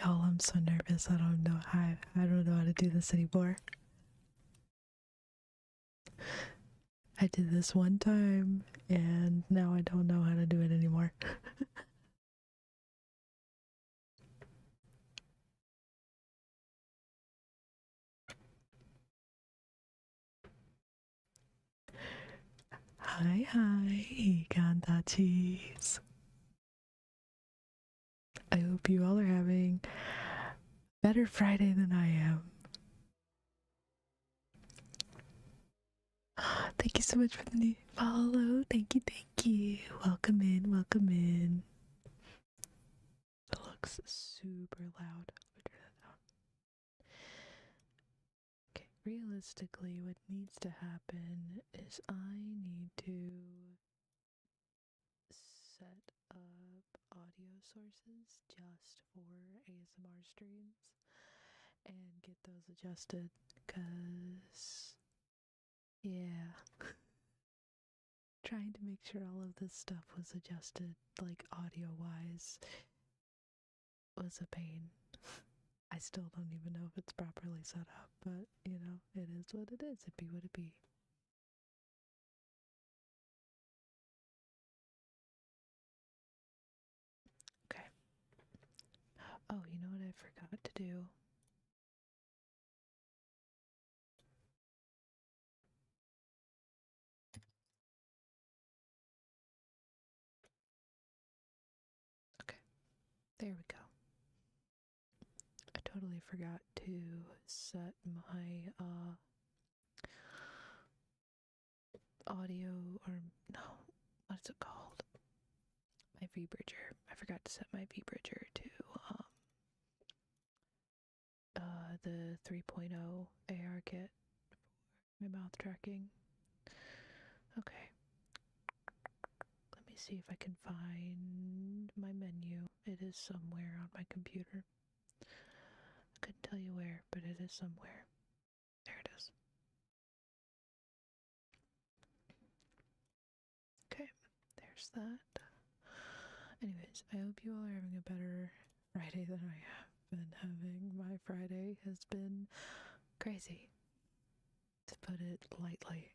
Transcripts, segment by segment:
Y'all, I'm so nervous. I don't know how to do this anymore. I did this one time and now I don't know how to do it anymore. Hi, Kantachis. I hope you all are having a better Friday than I am. Thank you so much for the new follow. Thank you, thank you. Welcome in, welcome in. It looks super loud. Turn that down. Okay, realistically, what needs to happen is I need to set up audio sources just for ASMR streams and get those adjusted, cause yeah, trying to make sure all of this stuff was adjusted, like audio wise, was a pain. I still don't even know if it's properly set up, but you know, it is what it is. It be what it be. Okay. Oh, you know what I forgot to do? Okay, there we go. I totally forgot to set my audio, or no, what's it called? My V-bridger. I forgot to set my V-bridger to the 3.0 AR kit for my mouth tracking. Okay. Let me see if I can find my menu. It is somewhere on my computer. I couldn't tell you where, but it is somewhere. There it is. Okay, there's that. Anyways, I hope you all are having a better Friday than I have been having. My Friday has been crazy, to put it lightly.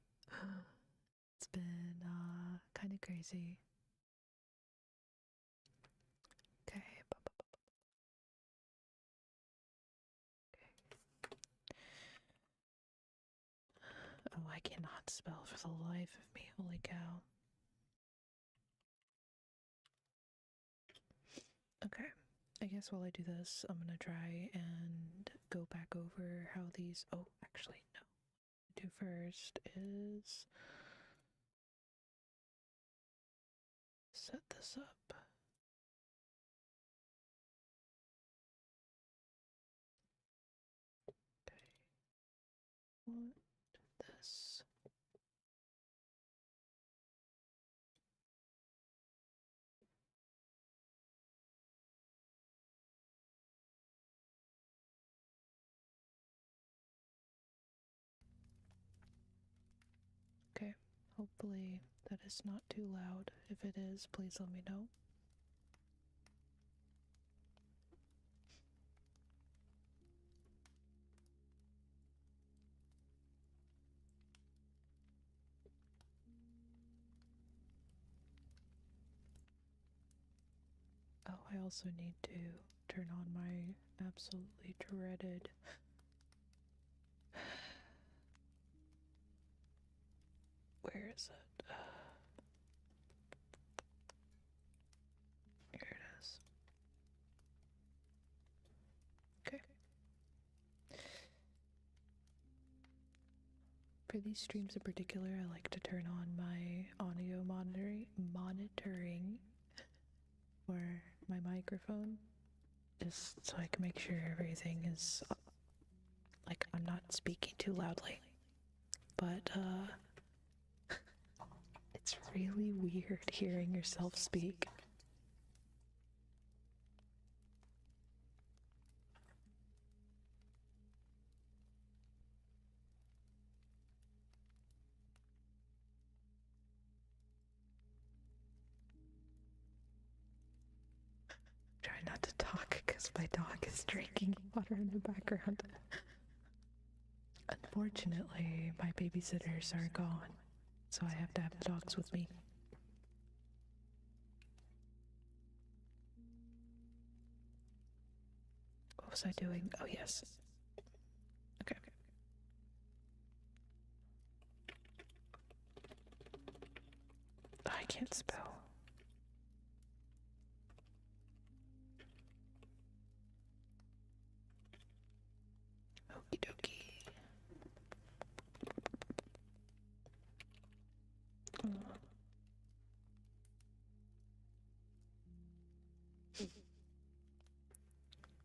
It's been kind of crazy. Okay. Oh, I cannot spell for the life of me. Holy cow. Okay. I guess while I do this, I'm gonna try and go back over how these. Oh, actually, no. What I do first is set this up. Okay. Want this. Okay. Hopefully that is not too loud. If it is, please let me know. Oh, I also need to turn on my absolutely dreaded where is it? Here it is. Okay. For these streams in particular, I like to turn on my audio monitoring for my microphone, just so I can make sure everything is like I'm not speaking too loudly. But it's really weird hearing yourself speak. Try not to talk because my dog is drinking water in the background. Unfortunately, my babysitters are gone, so I have to have the dogs with me. What was I doing? Oh, yes. Okay. I can't spell. Okie dokie.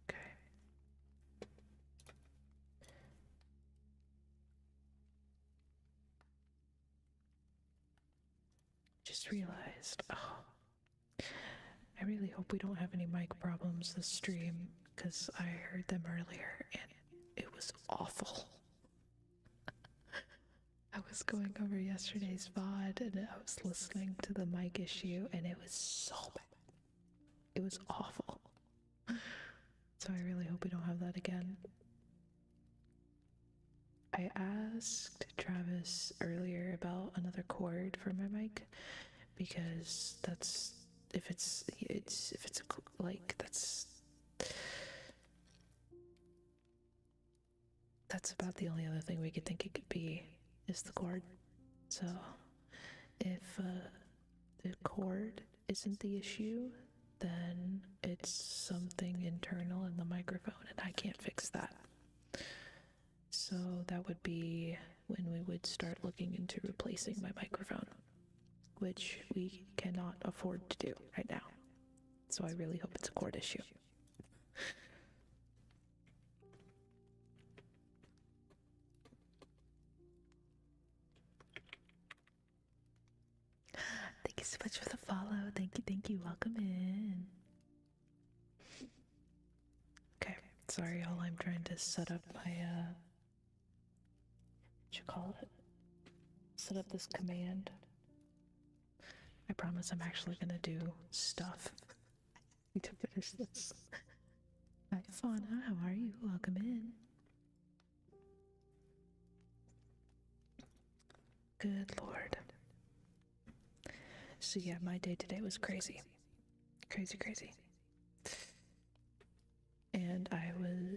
Okay. Just realized, I really hope we don't have any mic problems this stream, because I heard them earlier and it was awful. I was going over yesterday's VOD and I was listening to the mic issue and it was so bad. It was awful. So I really hope we don't have that again. I asked Travis earlier about another cord for my mic, because that's if it's like that's about the only other thing we could think it could be, is the cord. So if the cord isn't the issue, then it's something internal in the microphone and I can't fix that. So that would be when we would start looking into replacing my microphone, which we cannot afford to do right now. So I really hope it's a cord issue. Thank you so much for the follow. Thank you. Welcome in. Okay, sorry y'all, I'm trying to set up my, what you call it? Set up this command. I promise I'm actually gonna do stuff. I need to finish this. Hi Fauna, how are you? Welcome in. Good lord. So yeah, my day today was crazy. Crazy. And I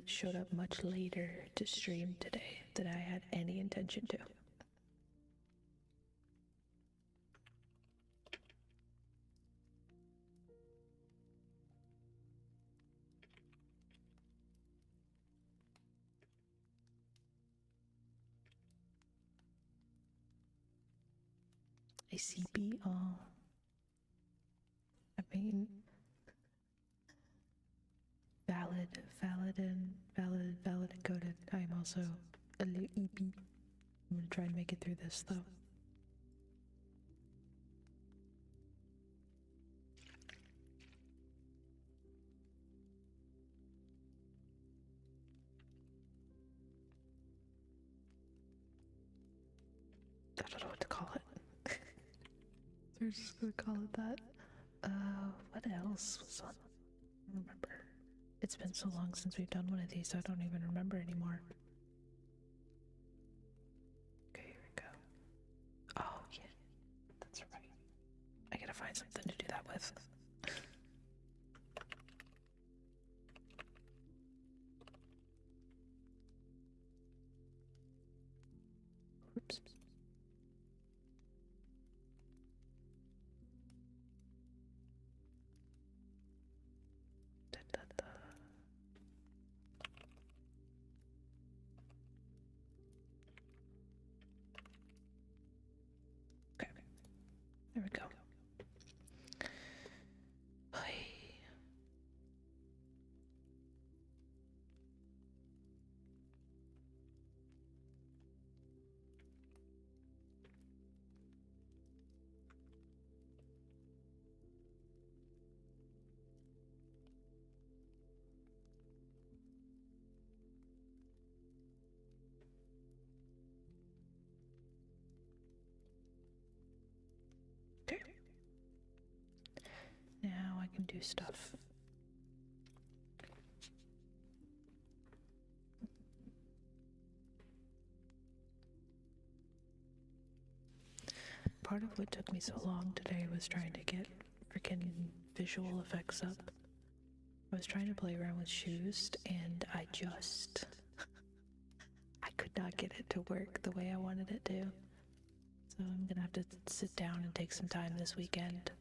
showed up much later to stream today than I had any intention to. ACB, I mean, valid and coded. I am also a little EP. I'm gonna try and make it through this though. I don't know what to call it. So we're just gonna call it that. What else was on? I don't remember. It's been so long since we've done one of these, so I don't even remember anymore. Okay, here we go. Oh, yeah. That's right. I gotta find something to do that with. Oops. Okay, there we go. Okay. Now I can do stuff. Part of what took me so long today was trying to get freaking visual effects up. I was trying to play around with shoes and I could not get it to work the way I wanted it to. So I'm gonna have to sit down and take some time this weekend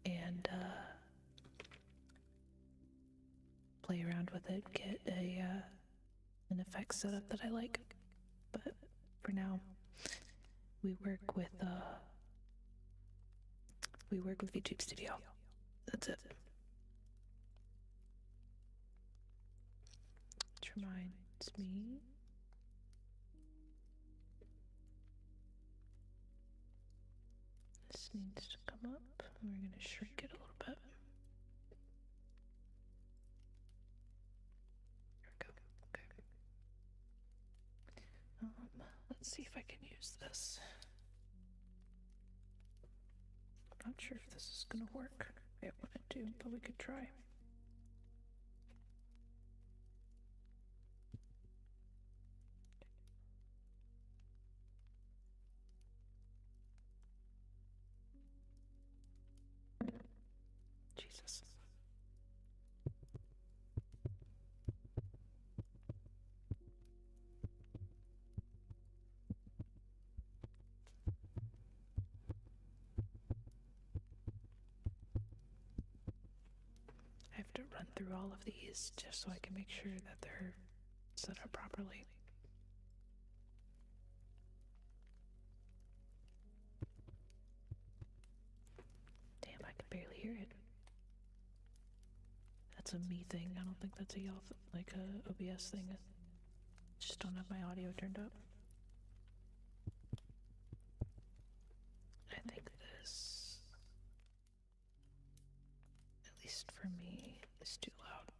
and play around with it, get an effect set up that I like. But for now, we work with YouTube Studio. That's it. Which reminds me, this needs to come up. We're gonna shrink it a little bit. There we go. Okay. Let's see if I can use this. I'm not sure if this is gonna work. It wouldn't do, but we could try. Jesus. I have to run through all of these just so I can make sure that they're set up properly. Damn, I can barely hear it. That's a me thing. I don't think that's a y'all like a OBS thing. I just don't have my audio turned up. I think this, at least for me, is too loud.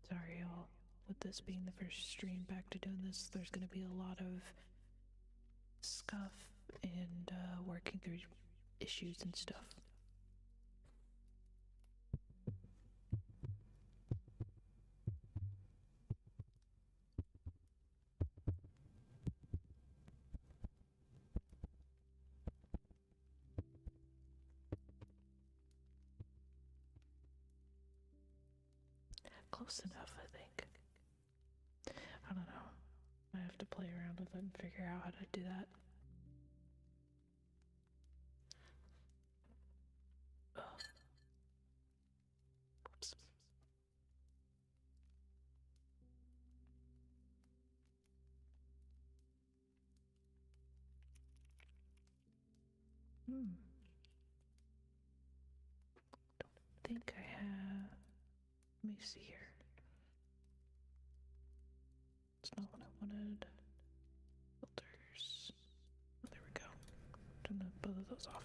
Sorry, y'all. With this being the first stream back to doing this, there's going to be a lot of scuff and working through issues and stuff. Close enough, I think. I don't know. I have to play around with it and figure out how to do that. Ugh. Whoops. Don't think I have. Let me see here. It's not what I wanted. Filters. Oh, there we go. Turn both of those off.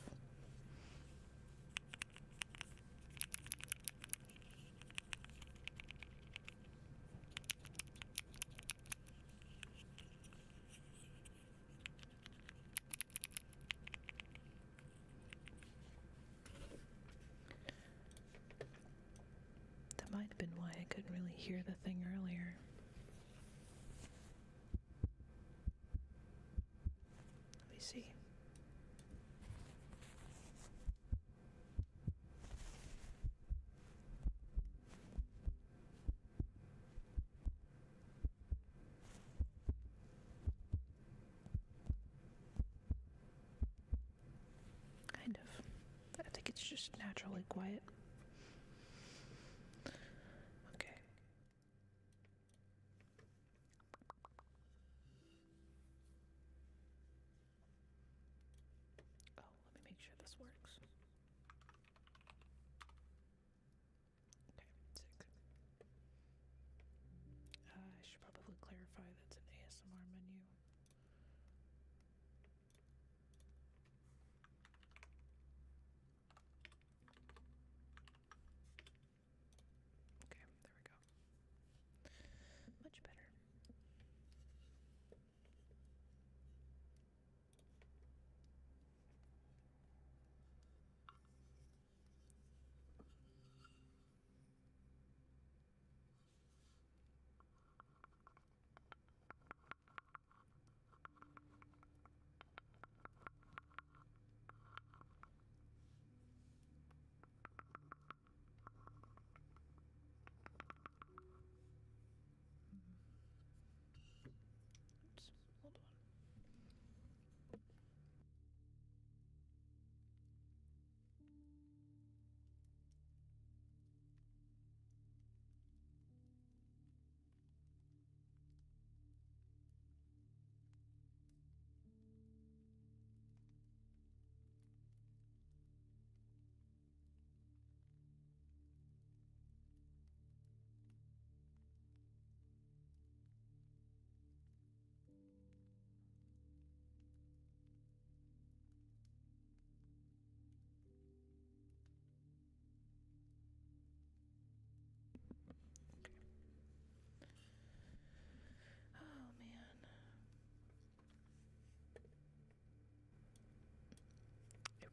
That might have been why I couldn't really hear the thing earlier. Let me see. Kind of. I think it's just naturally quiet. Okay. Oh, let me make sure this works. Okay, sick. I should probably clarify that's an ASMR menu. Okay, there we go. Much better.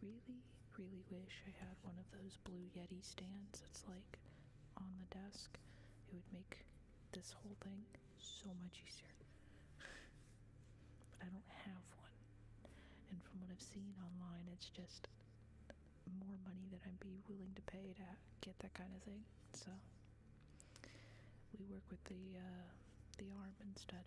really, really wish I had one of those blue Yeti stands that's like on the desk. It would make this whole thing so much easier. But I don't have one. And from what I've seen online, it's just more money that I'd be willing to pay to get that kind of thing. So we work with the arm instead.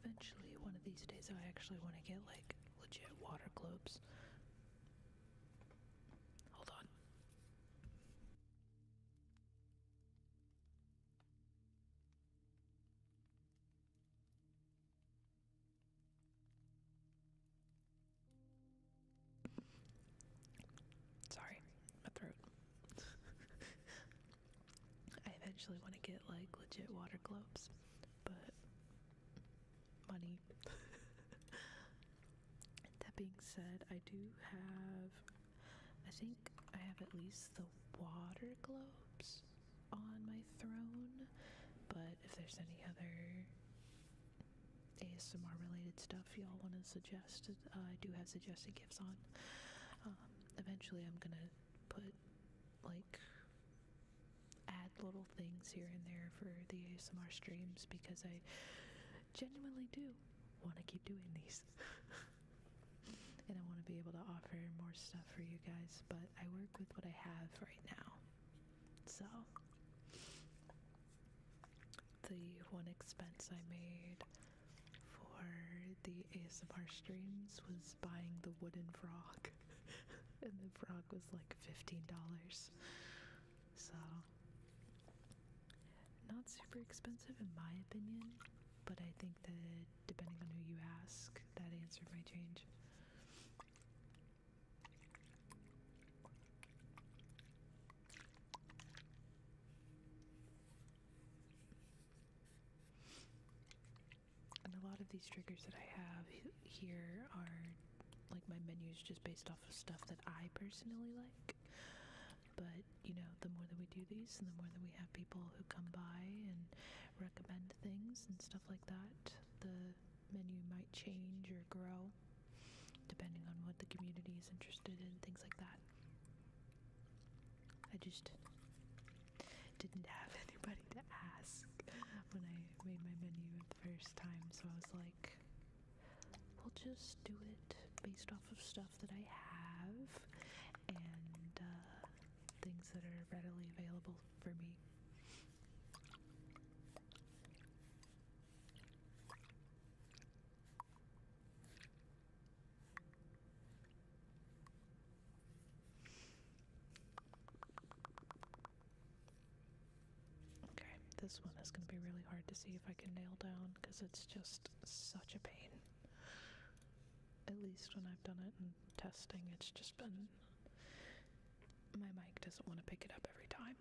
Eventually, one of these days, I actually want to get like legit water globes. Hold on. Sorry, my throat. I eventually want to get like legit water globes, but money. That being said, I do have, I think I have at least the water globes on my throne, but if there's any other ASMR related stuff y'all want to suggest, I do have suggested gifts on. Eventually I'm gonna put like add little things here and there for the ASMR streams because I genuinely do want to keep doing these. And I want to be able to offer more stuff for you guys, but I work with what I have right now. So the one expense I made for the ASMR streams was buying the wooden frog. And the frog was like $15. So not super expensive in my opinion, but I think that depending on who you ask, that answer might change. And a lot of these triggers that I have here are like my menus just based off of stuff that I personally like. But, you know, the more that we do these and the more that we have people who come by and recommend things and stuff like that, the menu might change or grow depending on what the community is interested in, things like that. I just didn't have anybody to ask when I made my menu the first time, so I was like, we'll just do it based off of stuff that I have and things that are readily available for me. Okay, this one is going to be really hard to see if I can nail down because it's just such a pain. At least when I've done it in testing, it's just been, my mic doesn't want to pick it up every time.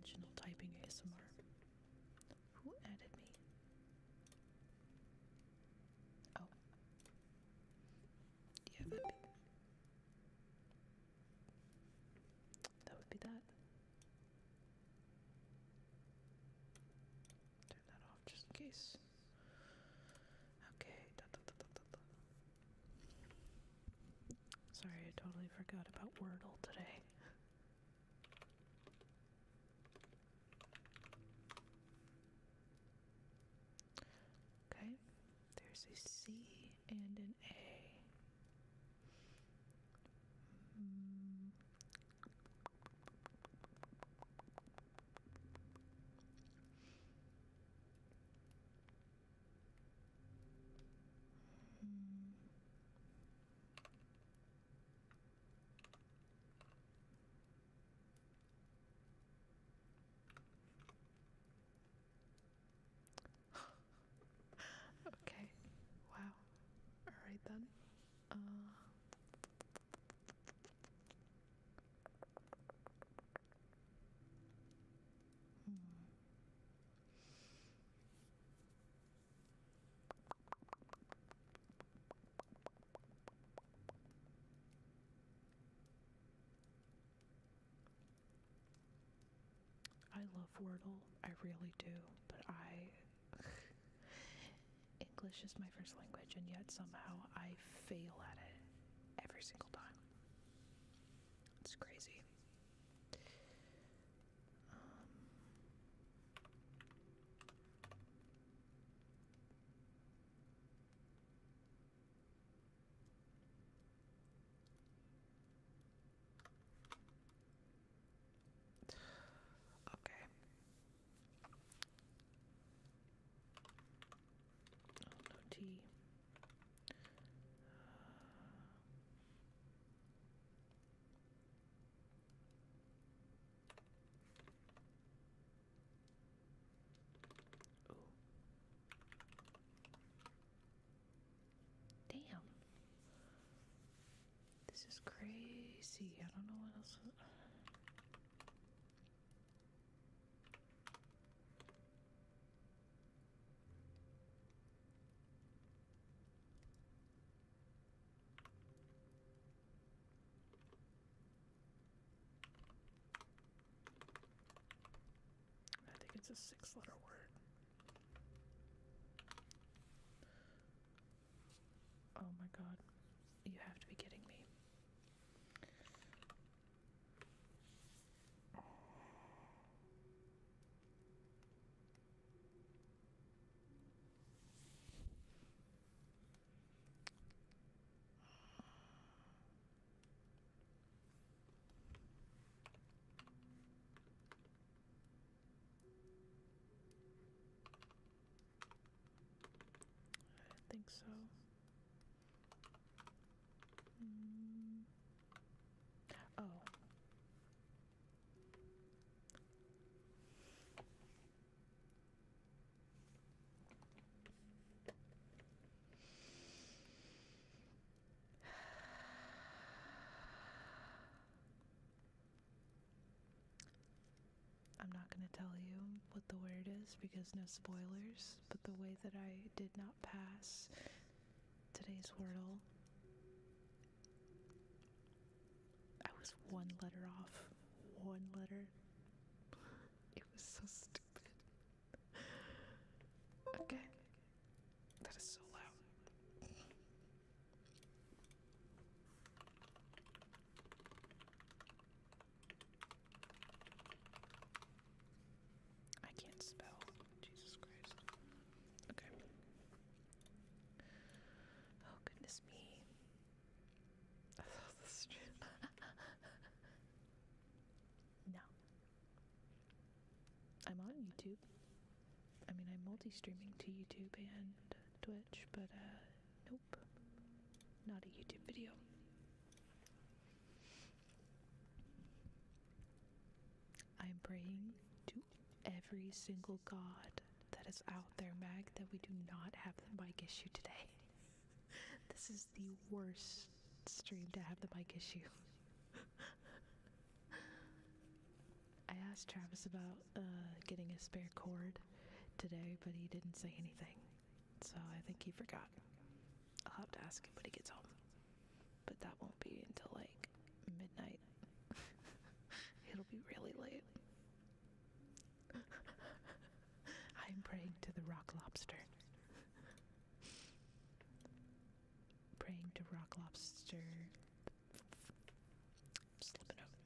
unconventional typing ASMR. Who added me? Oh. Yeah, that would be that. Turn that off just in case. Okay. Sorry, I totally forgot about Wordle today. Okay, there's a C and an A. Okay, wow. Alright then. I love Wordle, I really do, but English is my first language, and yet somehow I fail at it every single time. It's crazy. Okay. Oh, no tea. Oh. Damn. This is crazy. I don't know what else. I think it's a 6-letter word. Oh my god. You have to be kidding me. I don't think so. Oh. I'm not going to tell you what the word is because no spoilers, but the way that I did not pass today's Wordle, I was 1 letter off. 1 letter. It was so stupid. Okay. That is so loud. I can't spell. Jesus Christ. Okay. Oh, goodness me. I thought this was No. I'm on YouTube. I mean, I'm multi-streaming to YouTube and Twitch, but, nope. Not a YouTube video. I'm praying to every single god that is out there, Mag, that we do not have the mic issue today. This is the worst stream to have the mic issue. I asked Travis about getting a spare cord today, but he didn't say anything. So I think he forgot. I'll have to ask him when he gets home. But that won't be until like midnight. It'll be really late. I'm praying to the rock lobster. Praying to rock lobster.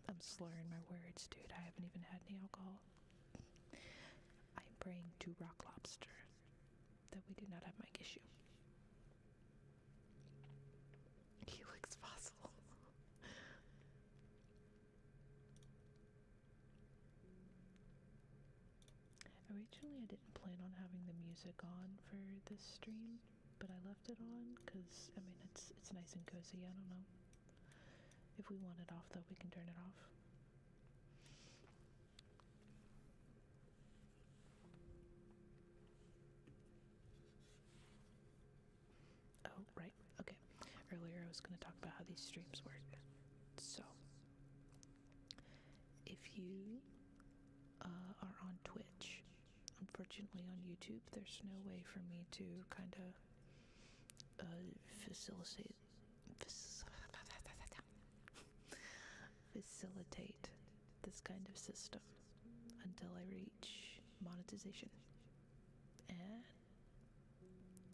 I'm slurring my words, dude. I haven't even had any alcohol. I'm praying to rock lobster that we do not have mic issue. He looks fossil. Originally, I didn't plan on having the music on for this stream, but I left it on because, I mean, it's nice and cozy. I don't know. If we want it off, though, we can turn it off. Oh, right. Okay. Earlier, I was going to talk about how these streams work. So, if you are on Twitch, unfortunately on YouTube, there's no way for me to kind of facilitate this kind of system until I reach monetization. And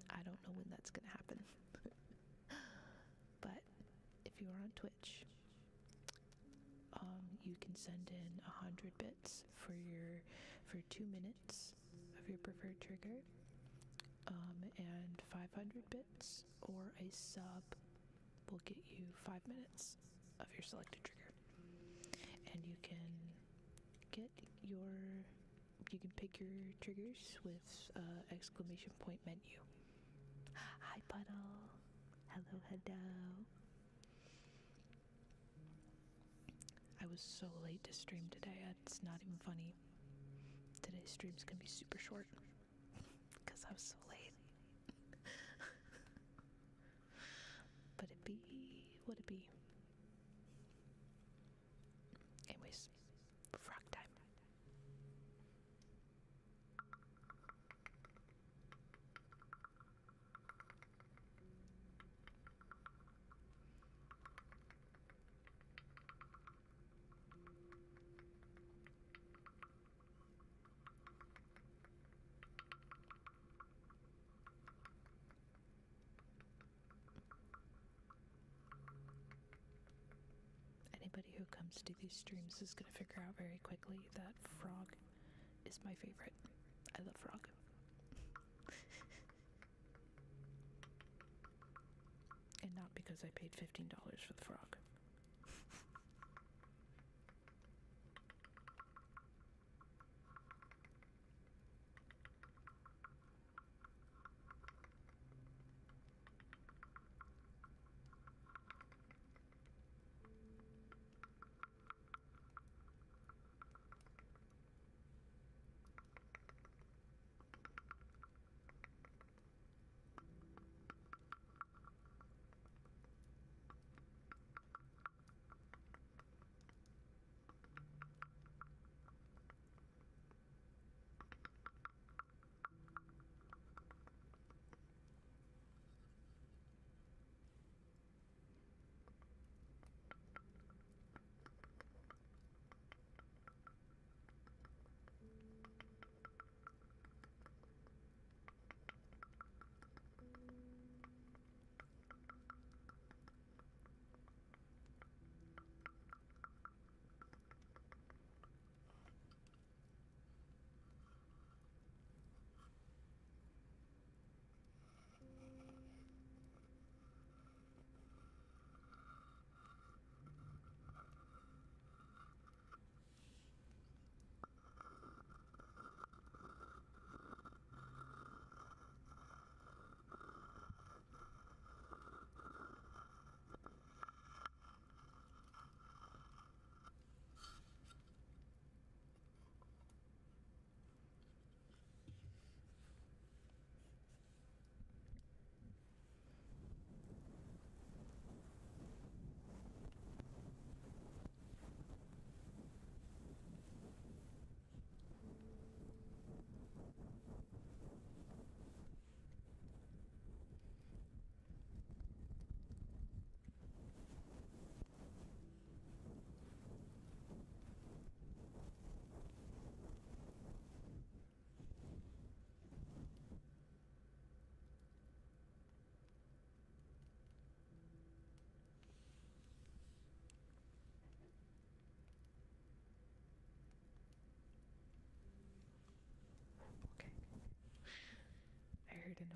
I don't know when that's gonna happen. But if you are on Twitch, you can send in 100 bits for 2 minutes of your preferred trigger, and 500 bits or a sub will get you 5 minutes of your selected trigger. And you can pick your triggers with exclamation point menu. Hi Puddle. Hello, hello. I was so late to stream today, it's not even funny. Today's stream's gonna be super short because I was so late. But it be what it be. Anyways, frog time. Anybody who comes to these streams is gonna figure out very quickly that frog is my favorite. I love frog. And not because I paid $15 for the frog.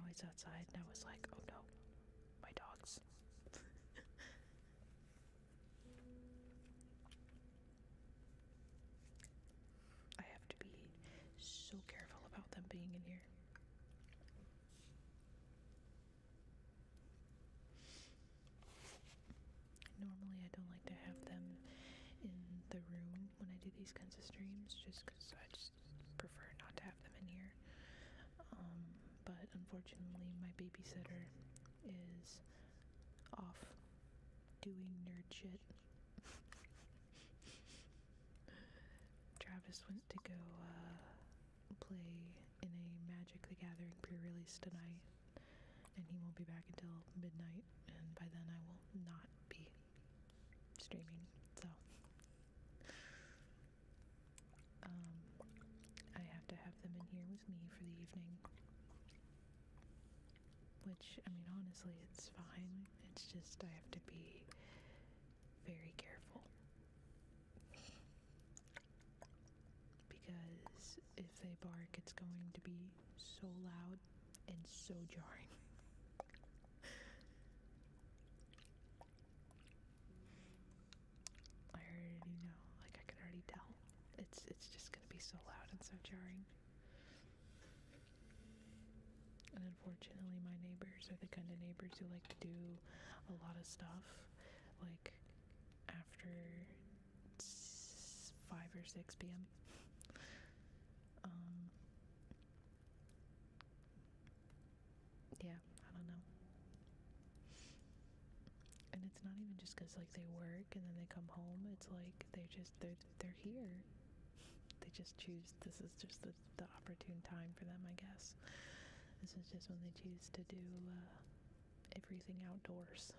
noise outside, and I was like, oh no, my dogs. I have to be so careful about them being in here. Normally I don't like to have them in the room when I do these kinds of streams, just because I just prefer not to have them in here. But unfortunately my babysitter is off doing nerd shit. Travis went to go play in a Magic the Gathering pre-release tonight, and he won't be back until midnight, and by then I will not be streaming, so I have to have them in here with me for the evening, which, I mean, honestly, it's fine. It's just I have to be very careful, because if they bark, it's going to be so loud and so jarring. I already know, like I can already tell. It's just gonna be so loud and so jarring. And unfortunately my neighbors are the kind of neighbors who like to do a lot of stuff, like after 5 or 6 p.m. Yeah, I don't know. And it's not even just because like they work and then they come home, it's like they're here. They just choose, this is just the opportune time for them, I guess. This is just when they choose to do everything outdoors.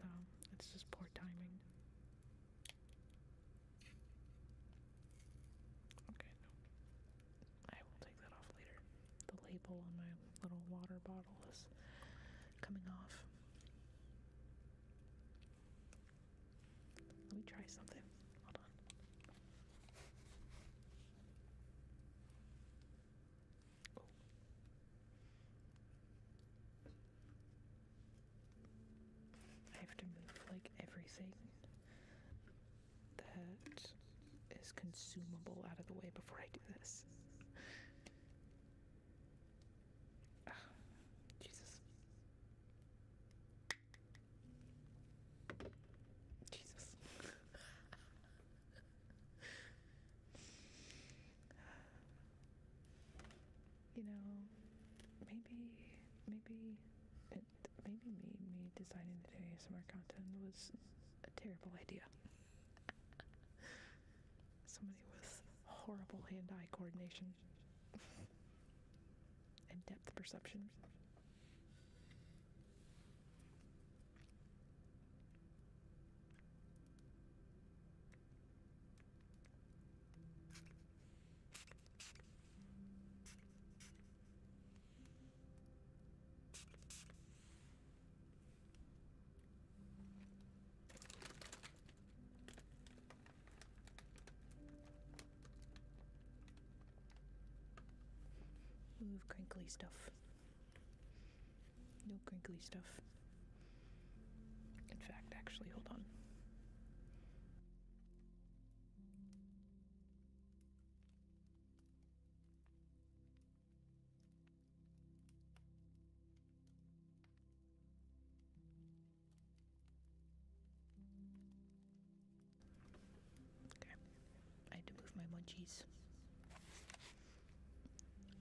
So it's just poor timing. Okay, no. I will take that off later. The label on my little water bottle is coming off. Let me try something. Hold on. Oh. I have to move like everything that is consumable out of the way before I do this. Jesus. Jesus. You know, maybe me designing the ASMR content was a terrible idea. Somebody with horrible hand-eye coordination and depth perception. Move crinkly stuff. No crinkly stuff. In fact, actually, hold on. Okay. I had to move my munchies.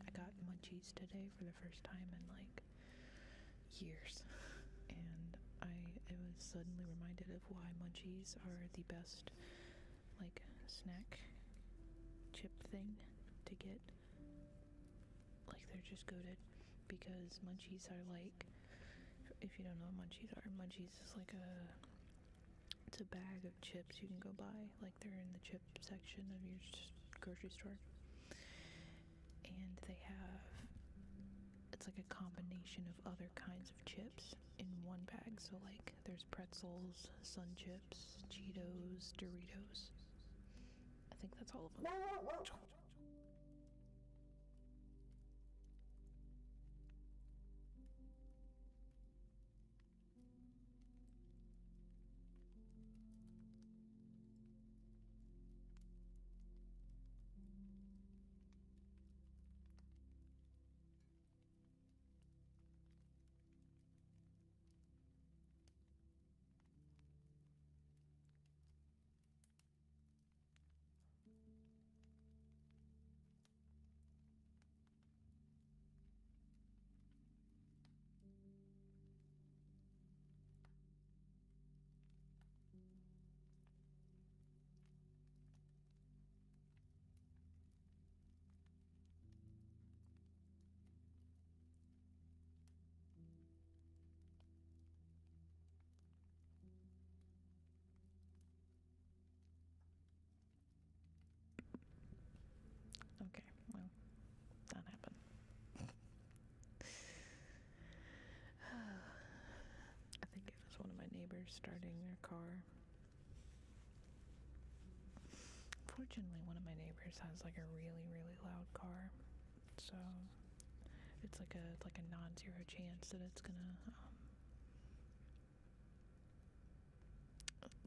I got munchies today for the first time in like years, and I was suddenly reminded of why munchies are the best like snack chip thing to get. Like, they're just goated, because munchies are like, if you don't know what munchies are, munchies is like it's a bag of chips you can go buy, like they're in the chip section of your grocery store, and they have, it's like a combination of other kinds of chips in one bag. So like there's pretzels, Sun Chips, Cheetos, Doritos. I think that's all of them. starting their car. Fortunately, one of my neighbors has like a really, really loud car, so it's like a non-zero chance that it's gonna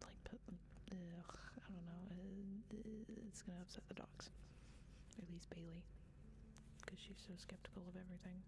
like put, I don't know, it's gonna upset the dogs, or at least Bailey, because she's so skeptical of everything.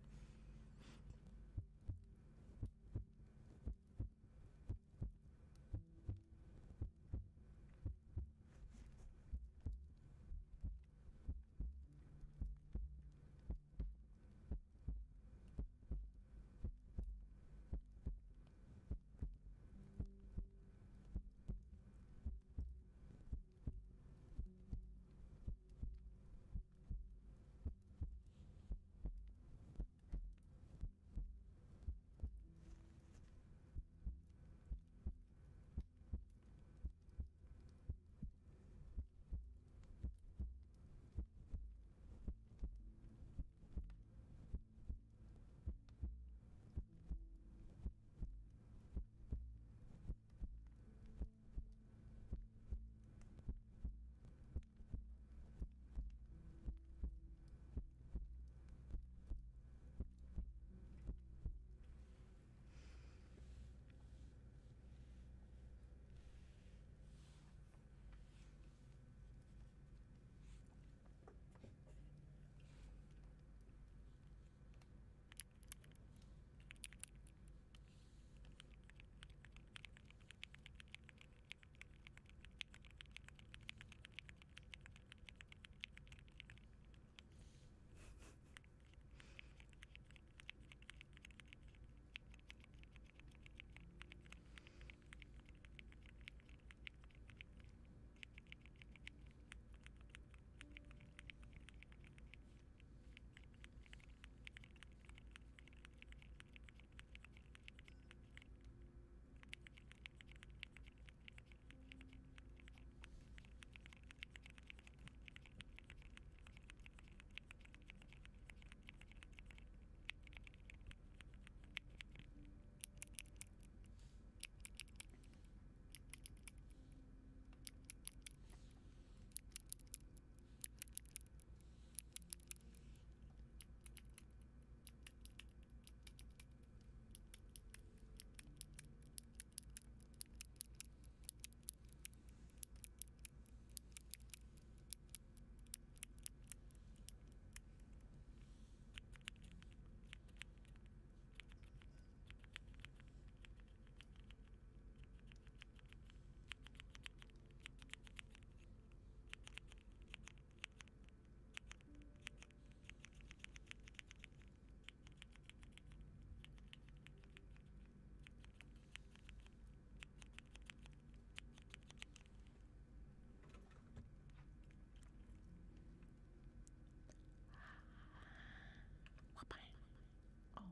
Oh,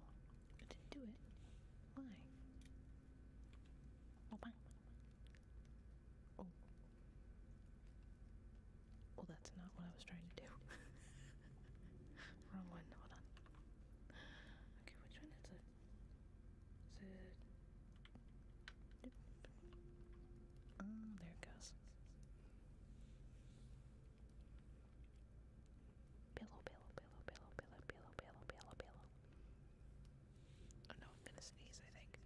I didn't do it. Why? Oh, bang. Oh. Well, that's not what I was trying to do. Wrong one. Hold on. Okay, which one is it? Is it... Oh, there it goes. Pillow, pillow, pillow, pillow, pillow, pillow, pillow, pillow, pillow. Oh no, I'm gonna sneeze, I think.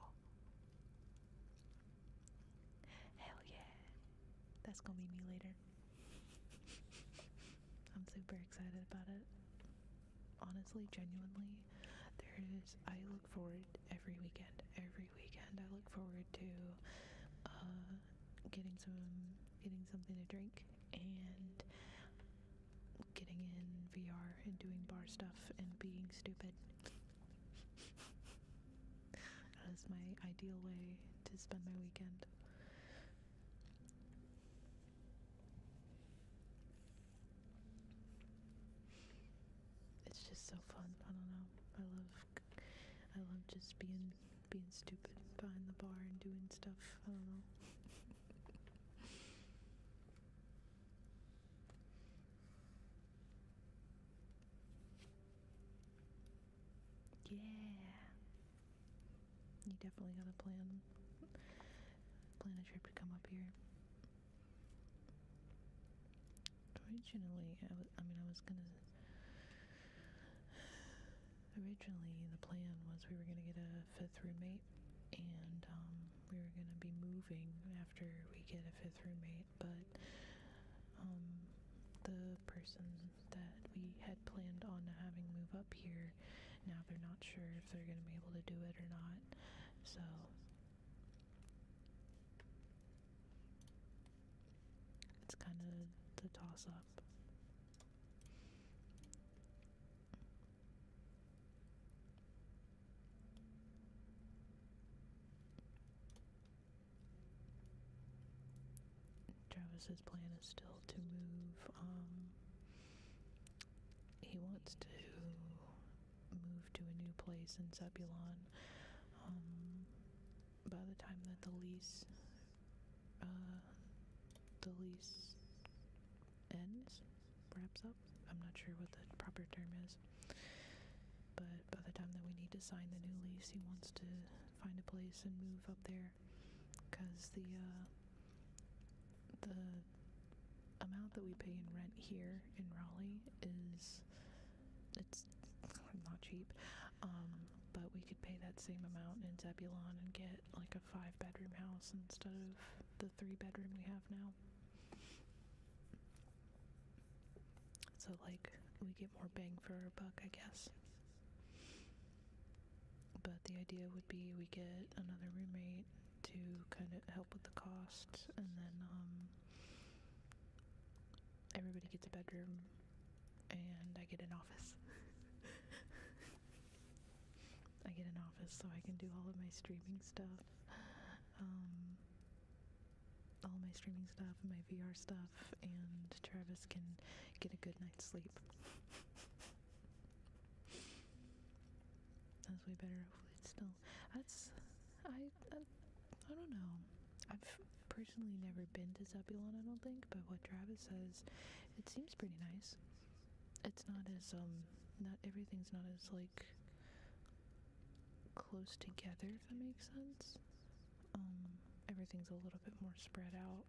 Oh. Hell yeah. That's gonna be me later. I'm super excited about it. Honestly, genuinely, I look forward every weekend. Every weekend I look forward to getting something to drink and getting in VR and doing bar stuff and being stupid. That is my ideal way to spend my weekend. It's just so fun. I don't know. I love just being stupid behind the bar and doing stuff. I don't know. Yeah. You definitely gotta plan a trip to come up here. Originally, originally the plan was we were gonna get a 5th roommate, and we were gonna be moving after we get a 5th roommate, but the person that we had planned on having move up here, now they're not sure if they're gonna be able to do it or not, so it's kind of the toss-up. Travis's plan is still to move. He wants to move to a new place in Zebulon. By the time that the lease ends, wraps up. I'm not sure what the proper term is, but by the time that we need to sign the new lease, he wants to find a place and move up there, because the amount that we pay in rent here in Raleigh it's not cheap, but we could pay that same amount in Zebulon and get like a 5-bedroom house instead of the 3-bedroom we have now. So like we get more bang for our buck, I guess. But the idea would be we get another roommate to kind of help with the costs, and then everybody gets a bedroom and I get an office. I get an office so I can do all of my streaming stuff. All my streaming stuff and my VR stuff, and Travis can get a good night's sleep. That's way better. Hopefully it's still, I don't know. I've personally never been to Zebulon, I don't think, but what Travis says, it seems pretty nice. It's not as, not everything's not as, like, close together, if that makes sense. Everything's a little bit more spread out.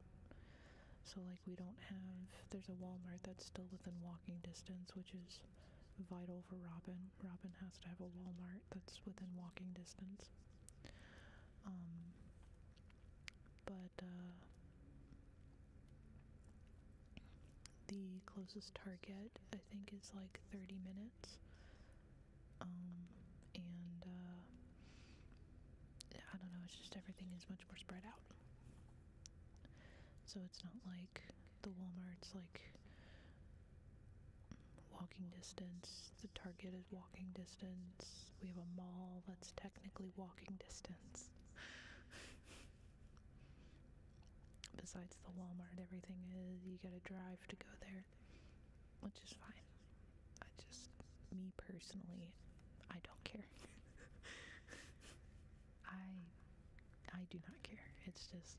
So, like, we don't have, there's a Walmart that's still within walking distance, which is vital for Robin. Robin has to have a Walmart that's within walking distance. But the closest Target, I think, is like 30 minutes. And I don't know, it's just everything is much more spread out. So it's not like the Walmart's like walking distance, the Target is walking distance, we have a mall that's technically walking distance. Besides the Walmart, everything is, you gotta drive to go there, which is fine. Me personally, I don't care. I do not care. It's just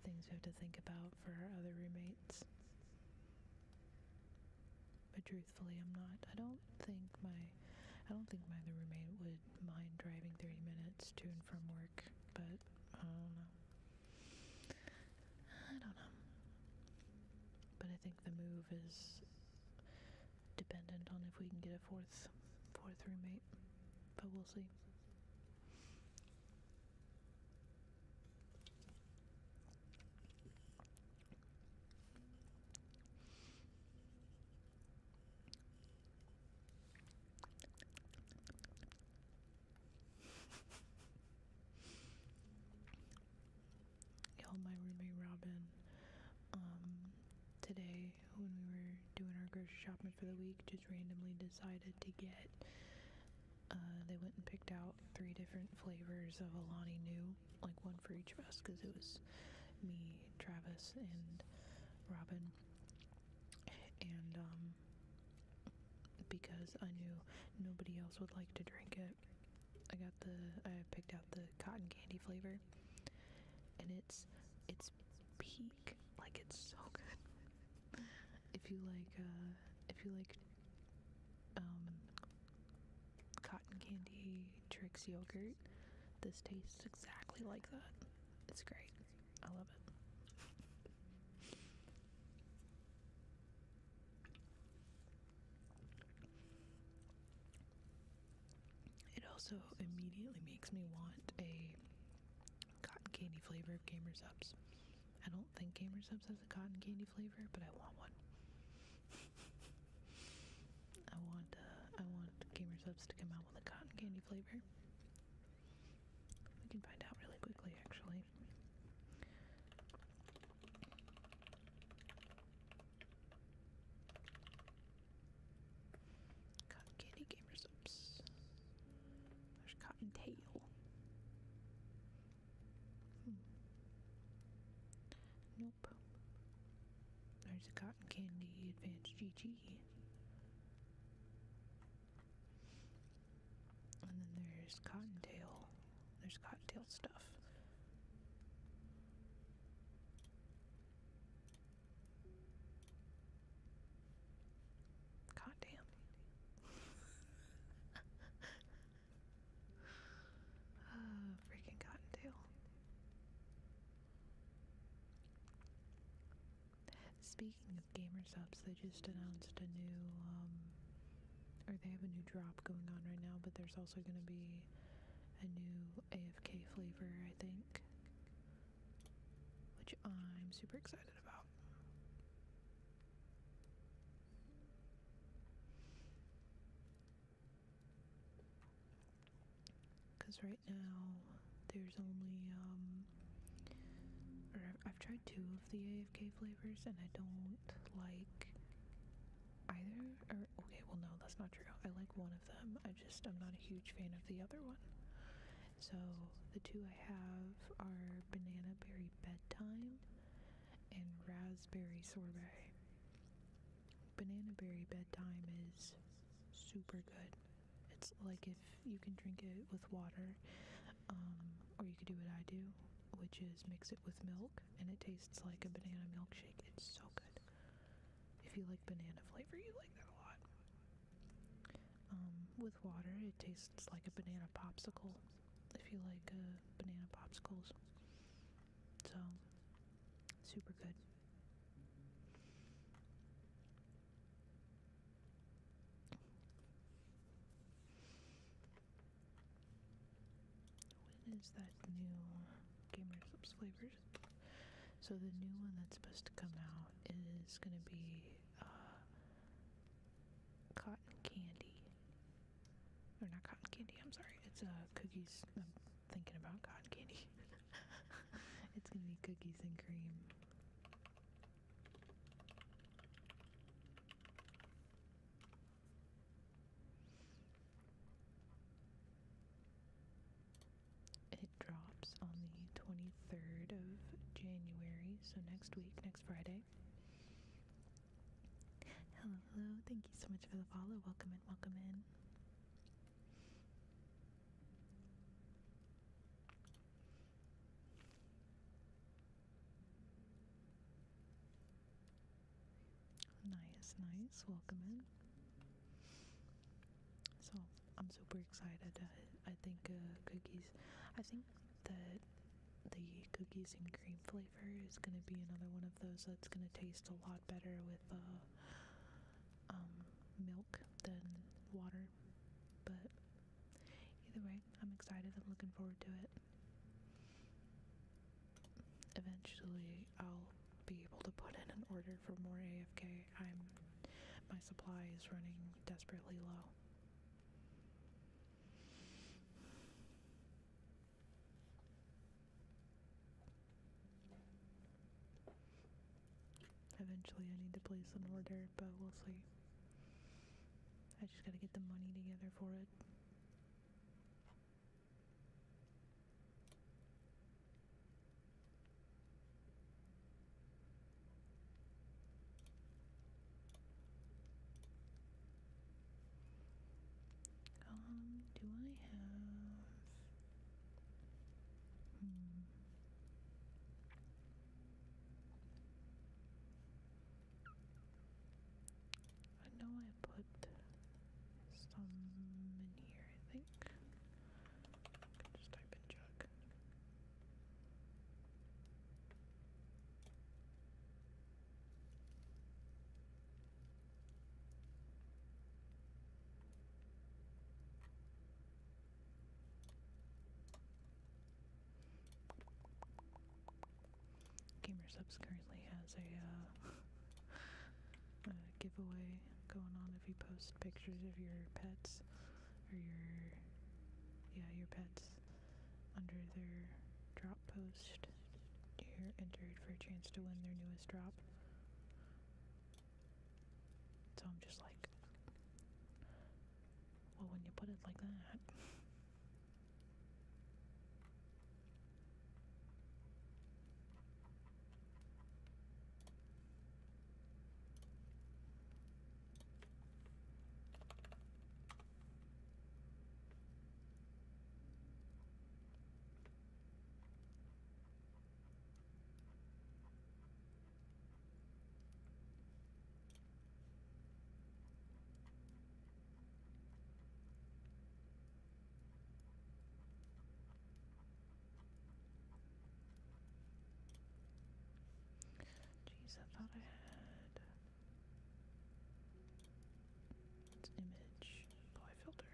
things we have to think about for our other roommates. But truthfully, I don't think my other roommate would mind driving 30 minutes to and from work, but I don't know. But I think the move is dependent on if we can get a fourth roommate, but we'll see. My roommate Robin, today when we were doing our grocery shopping for the week, just randomly decided to get, they went and picked out 3 different flavors of Alani Nu, like one for each of us, because it was me, Travis, and Robin, and because I knew nobody else would like to drink it, I picked out the cotton candy flavor, and it's peak, like it's so good. If you like cotton candy Trix yogurt, This tastes exactly like that. It's great. I love it. It also immediately makes me want a cotton candy flavor of Gamer Subs. I don't think Gamer Subs has a cotton candy flavor, but I want one. I want Gamer Subs to come out with a cotton candy flavor. We can find out really quickly, actually. Cotton candy Gamer Subs. There's Cottontail. Nope. There's a cotton candy Advanced GG. And then there's Cottontail. There's Cottontail stuff. God damn. Freaking Cottontail. Speaking of Gamer Subs, they just announced a new, or they have a new drop going on right now, but there's also going to be a new AFK flavor, I think, which I'm super excited about. Because right now, there's only, I've tried 2 of the AFK flavors, and I don't like either, or, okay, well no, that's not true. I like one of them, I'm not a huge fan of the other one. So, the 2 I have are Banana Berry Bedtime and Raspberry Sorbet. Banana Berry Bedtime is super good. It's like if you can drink it with water, or you could do what I do, which is mix it with milk, and it tastes like a banana milkshake. It's so good. If you like banana flavor, you like that a lot. With water, it tastes like a banana popsicle, if you like banana popsicles. So, super good. When is that new Gamer Subs flavors? So the new one that's supposed to come out is gonna be cotton candy. Or not cotton candy, I'm sorry. It's cookies. I'm thinking about cotton candy. It's gonna be cookies and cream. It drops on the 23rd of January, so next week, next Friday. Hello, thank you so much for the follow. Welcome in, welcome in. Nice, welcome in. So, I'm super excited. I think I think that the cookies and cream flavor is gonna be another one of those that's gonna taste a lot better with milk than water. But either way, I'm excited. I'm looking forward to it. Eventually, I'll be able to put in an order for more AFK. My supply is running desperately low. Eventually I need to place an order, but we'll see. I just gotta get the money together for it. Do I have... I know I put some in here. Gamer Subs currently has a giveaway going on if you post pictures of your pets or your pets under their drop post. You're entered for a chance to win their newest drop. So I'm just like, well, when you put it like that. Jeez, I thought I had. It's image. Apply filter.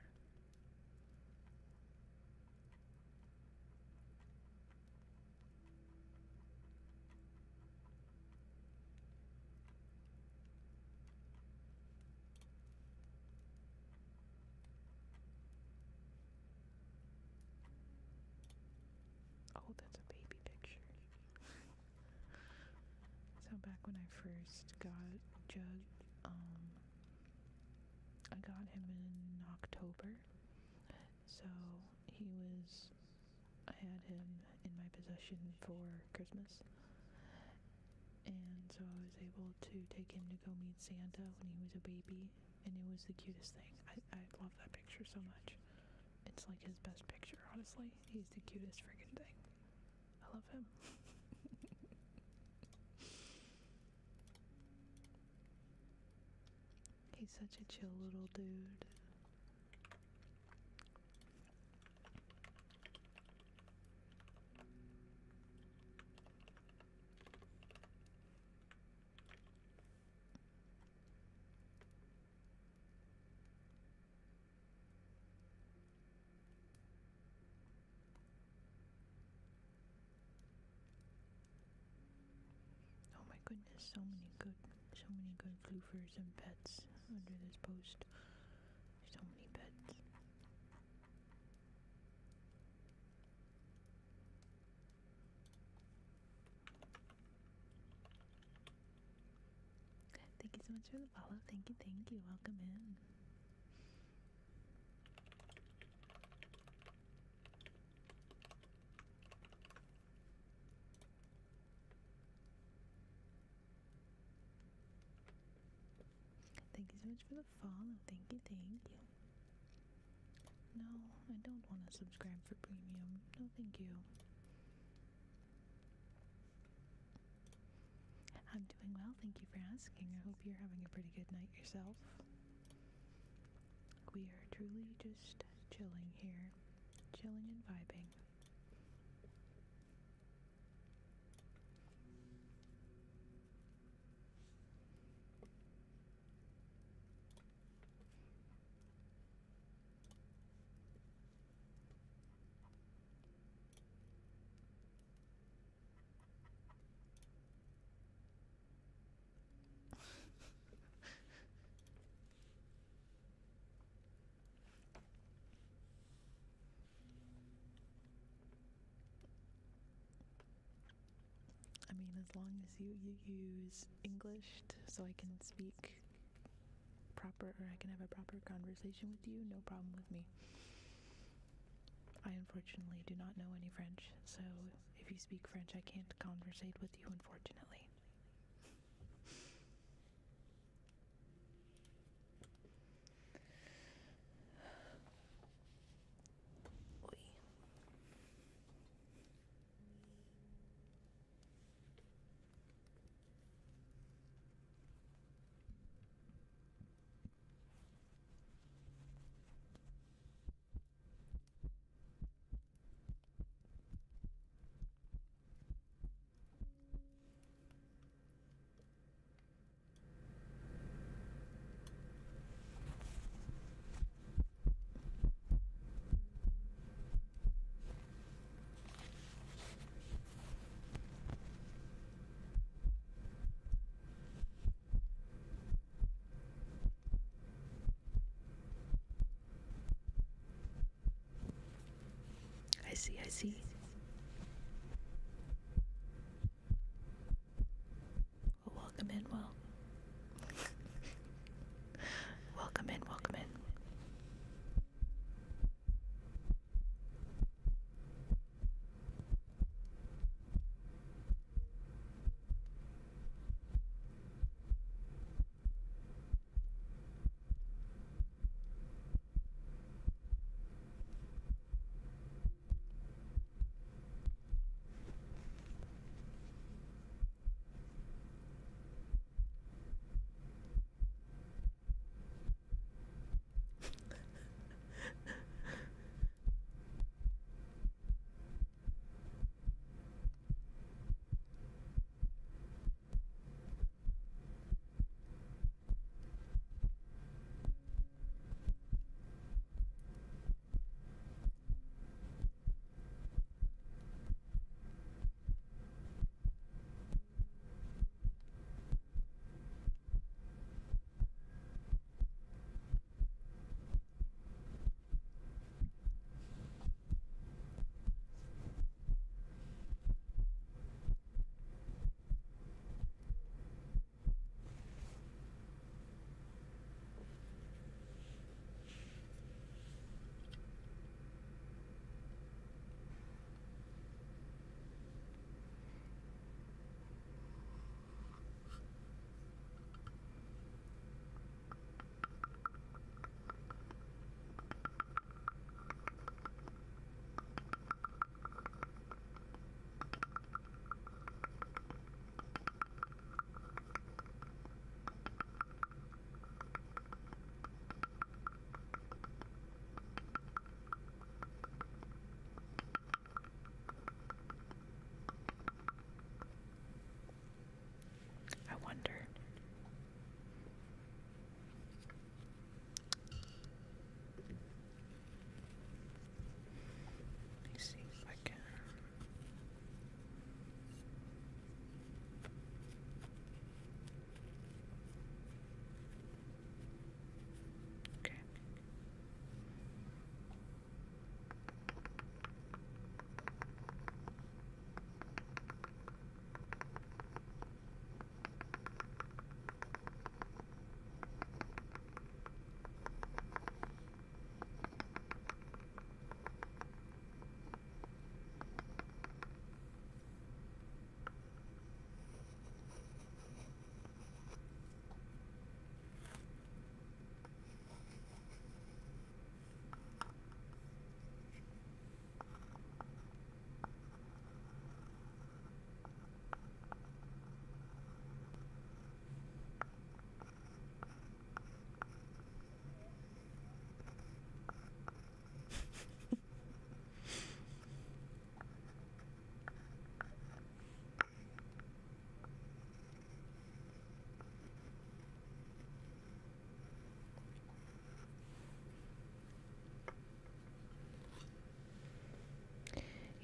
Oh, that's a baby picture. So back when I first got Jug, I got him in October. So I had him in my possession for Christmas. And so I was able to take him to go meet Santa when he was a baby. And it was the cutest thing. I love that picture so much. It's like his best picture, honestly. He's the cutest friggin' thing. I love him. He's such a chill little dude. Oh my goodness, so many good floofers and pets under this post. So many pets. Thank you so much for the follow. Thank you. Welcome in. Thank you so much for the follow. Thank you. No, I don't want to subscribe for premium. No, thank you. I'm doing well, thank you for asking. I hope you're having a pretty good night yourself. We are truly just chilling here. Chilling and vibing. I mean, as long as you use English so I can speak proper, or I can have a proper conversation with you, no problem with me. I unfortunately do not know any French, so if you speak French, I can't conversate with you, unfortunately. see, I see. Well, welcome in, Will. Welcome in, welcome in. I wonder. Let me see if I can. Okay.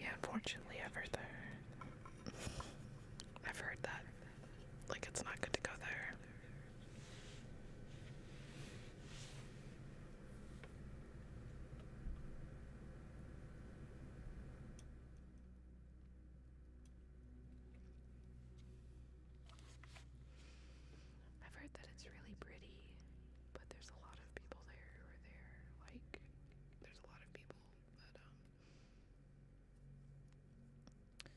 Yeah, unfortunately, I've heard that, like, it's not good to go there. I've heard that it's really pretty, but there's a lot of people there who are there, like, there's a lot of people that,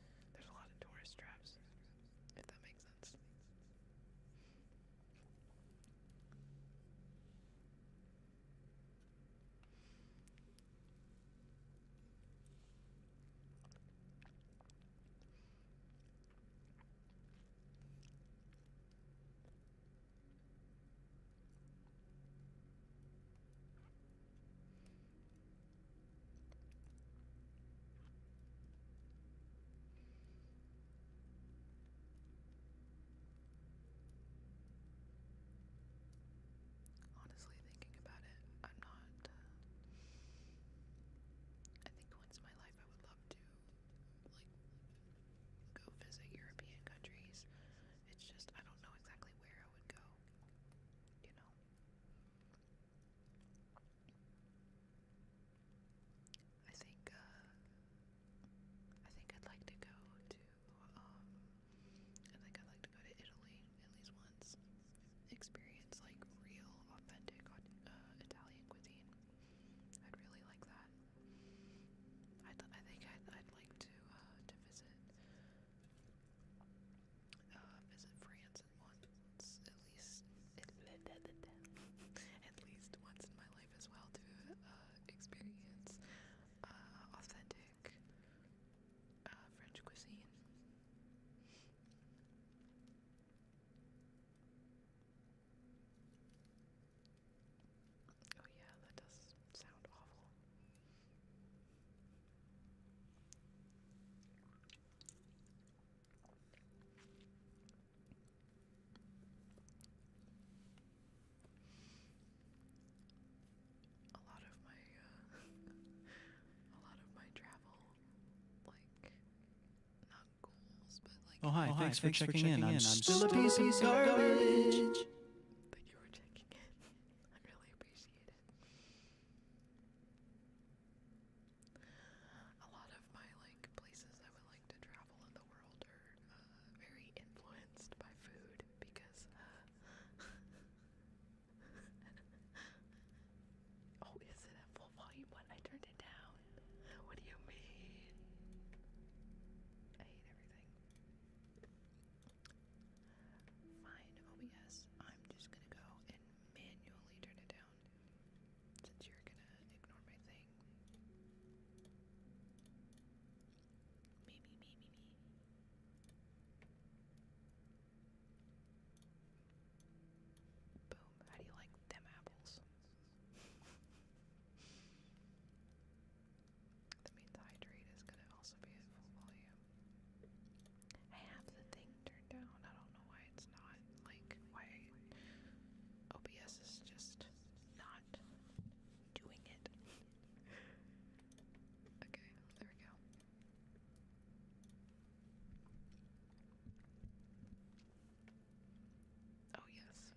Oh, hi. Thanks for checking in. I'm Still a piece of garbage. Thank you for checking in. I really appreciate it. A lot of my places I would like to travel in the world are very influenced by food because oh, is it at full volume? What? I turned it down. What do you mean? I hate everything. Fine, OBS. I'm just gonna go and manually turn it down since you're gonna ignore my thing. Me. Boom. How do you like them apples? That means hydrate is gonna also be at full volume. I have the thing turned down. I don't know why it's not. Why OBS is just not doing it. Okay, there we go. Oh, yes.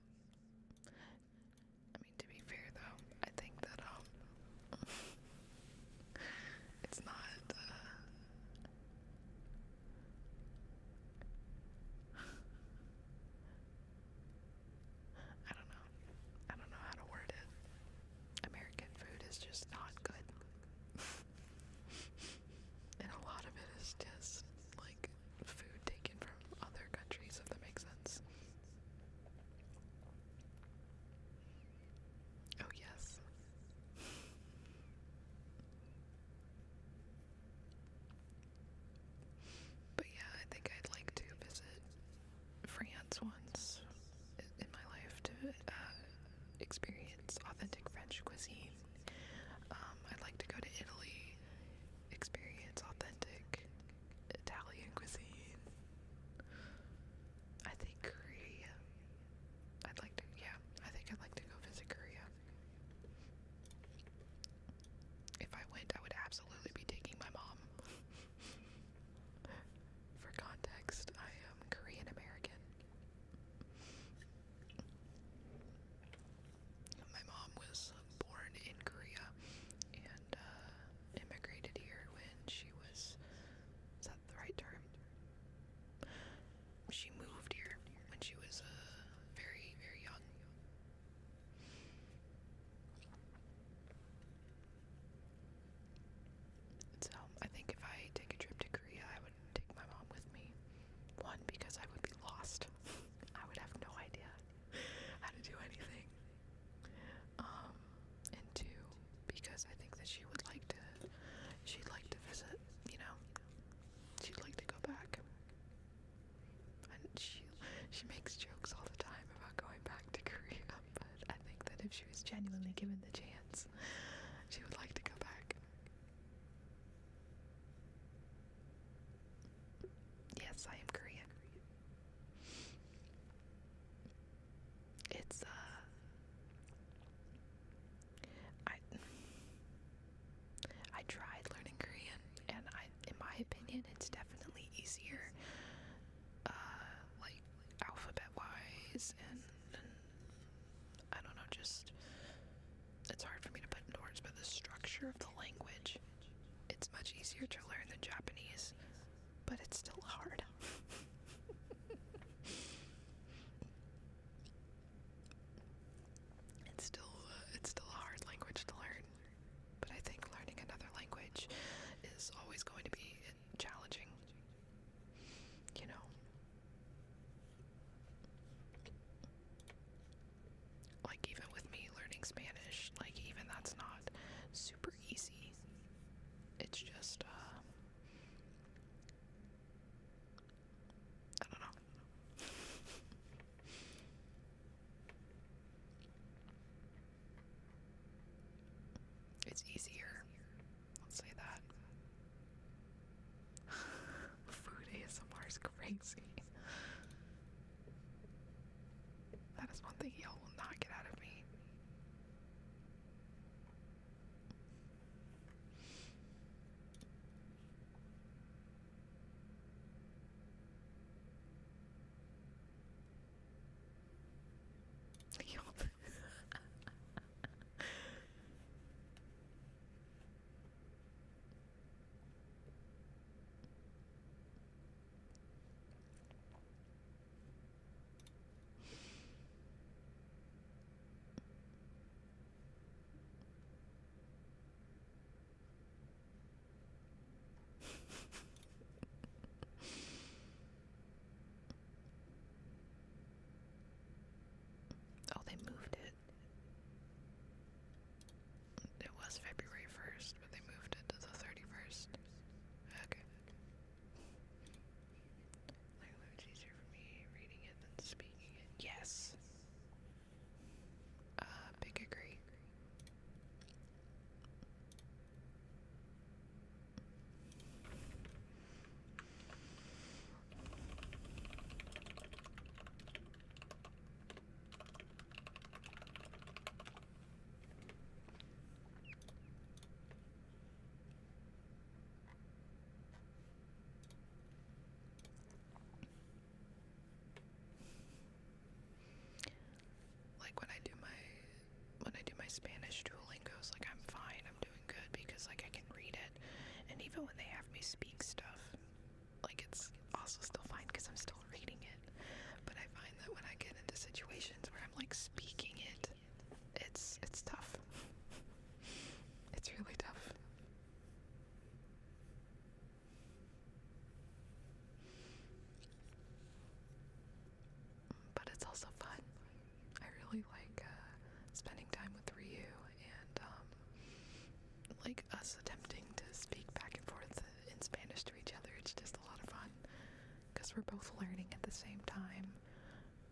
I mean, to be fair, though, I think that, it's not, I don't know. I don't know how to word it. American food is just not good. And a lot of it is just, food taken from other countries, if that makes sense. Oh, yes. But yeah, I think I'd like to visit France once in my life to experience authentic French cuisine. I'd like to go to Italy, experience authentic Italian cuisine. I think Korea. I think I'd like to go visit Korea. If I went, I would absolutely be taking my mom. For context, I am Korean American. My mom was born in Korea and immigrated here when she was, is that the right term? She moved here when she was very, very young. So I think if I take a trip to Korea, I would take my mom with me. One, because I would be lost. I would have no idea how to do anything. And two, because I think that she'd like to visit, she'd like to go back. And she makes jokes all the time about going back to Korea, but I think that if she was genuinely given the chance, she would like to go back. Yes, I am Korean. It's I tried learning Korean, and in my opinion, it's definitely easier, alphabet-wise, and I don't know, just it's hard for me to put into words, but the structure of the language, it's much easier to learn than Japanese, but it's still hard. It's still a hard language to learn, but I think learning another language is always going to be challenging, even with me learning Spanish, even that's not super easy. It's just, I don't know. It's easier. Let's say that. Food ASMR is crazy. That is one thing y'all will not get out of me. situations where I'm like speaking it, it's tough. It's really tough. But it's also fun. I really like spending time with Ryu and like us attempting to speak back and forth in Spanish to each other. It's just a lot of fun because we're both learning at the same time,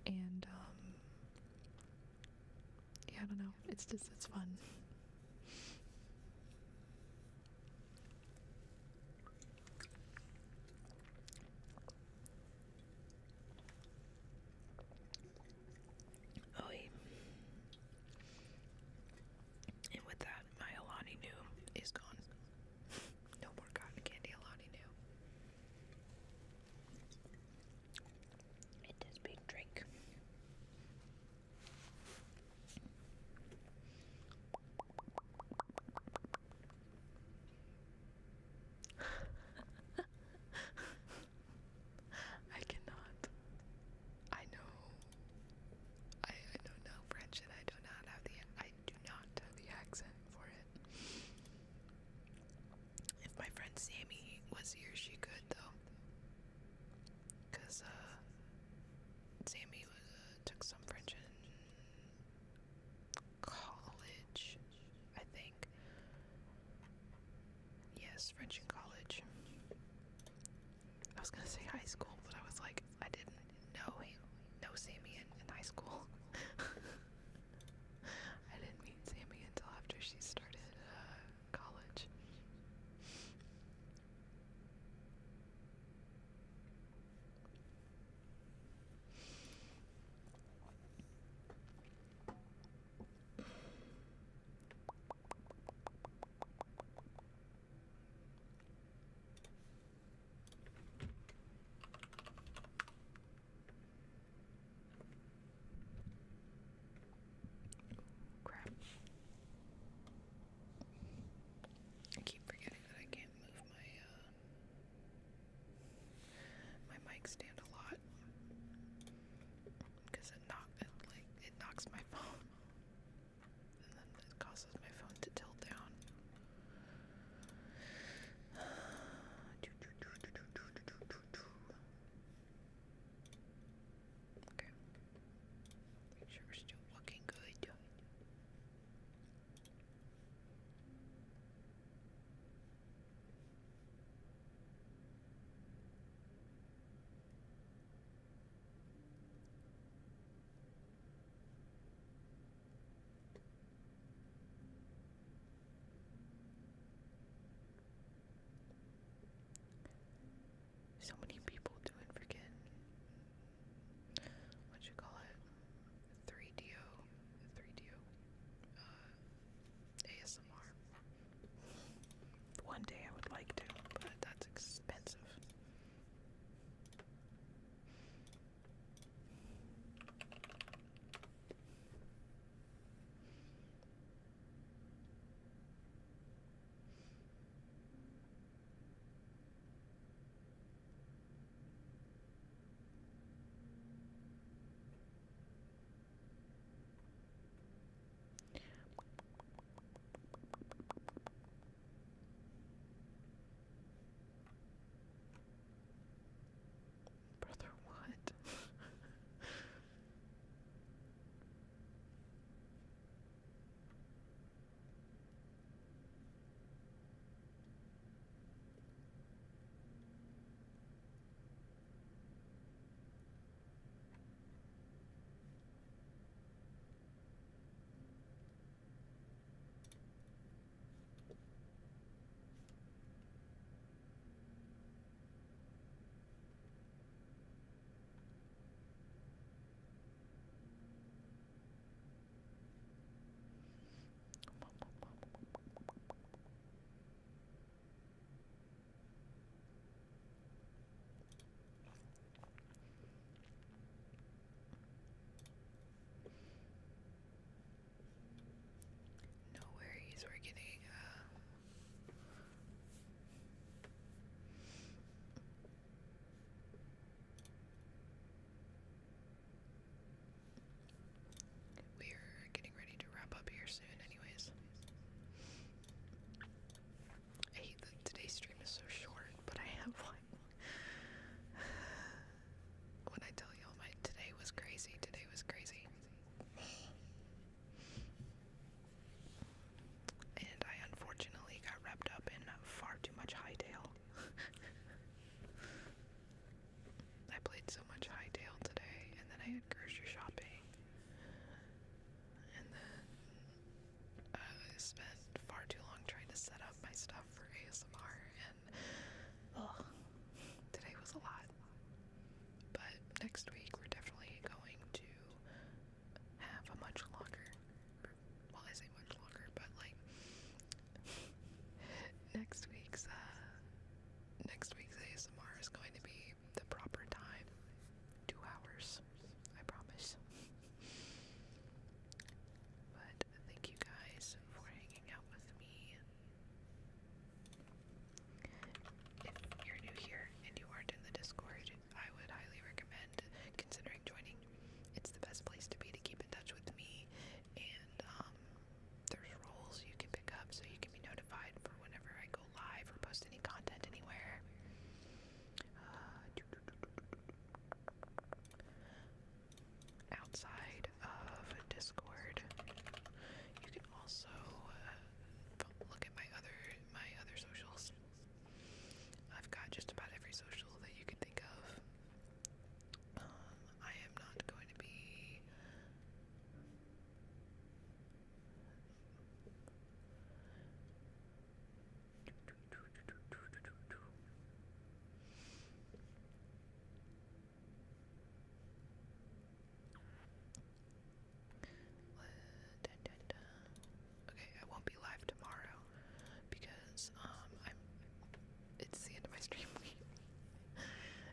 and yeah, I don't know. It's fun. Oh, and with that, my Alani Nu is gone. No more cotton candy Alani Nu. It is big drink. I cannot. I know. I know no French, and I do not have the accent for it. If my friend Sammy was here, she could though, cause Sammy took some French in college, I think. Yes, French in college. I was gonna say high school, but I was like, I didn't know Sammy in high school. I didn't meet Sammy until after she started college. Crap. I keep forgetting that I can't move my mic stand a lot because it knocks my phone, and then it causes my phone to tilt down. Okay. Make sure we're still looking good. So many people doing freaking, what you call it, 3DO ASMR. One day I would like to, but that's expensive. I had grocery shopping, and then I spent far too long trying to set up my stuff for ASMR, and today was a lot. But next week we're definitely going to have a much longer, well, I say much longer, but like next week's ASMR is going to be the proper time, 2 hours, I promise. But thank you guys for hanging out with me. If you're new here and you aren't in the Discord, I would highly recommend considering joining. It's the best place to be to keep in touch with me, and there's roles you can pick up so you can be notified for whenever I go live or post any content anywhere. Outside of Discord, you can also look at my other socials. I've got just about every social that you can think of. I am not going to be okay, I won't be live tomorrow because it's the end of my stream week.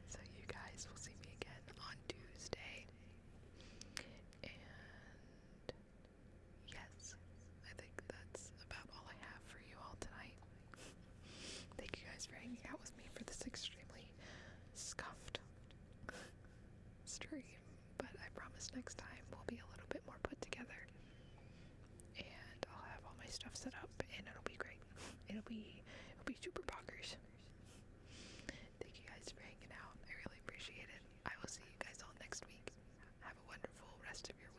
So you guys will see me again on Tuesday. And yes, I think that's about all I have for you all tonight. Thank you guys for hanging out with me for this extremely scuffed stream, but I promise next time we'll be a little bit more put together, and I'll have all my stuff set up, and it'll be great. It'll be super bonkers. Thank you guys for hanging out. I really appreciate it. I will see you guys all next week. Have a wonderful rest of your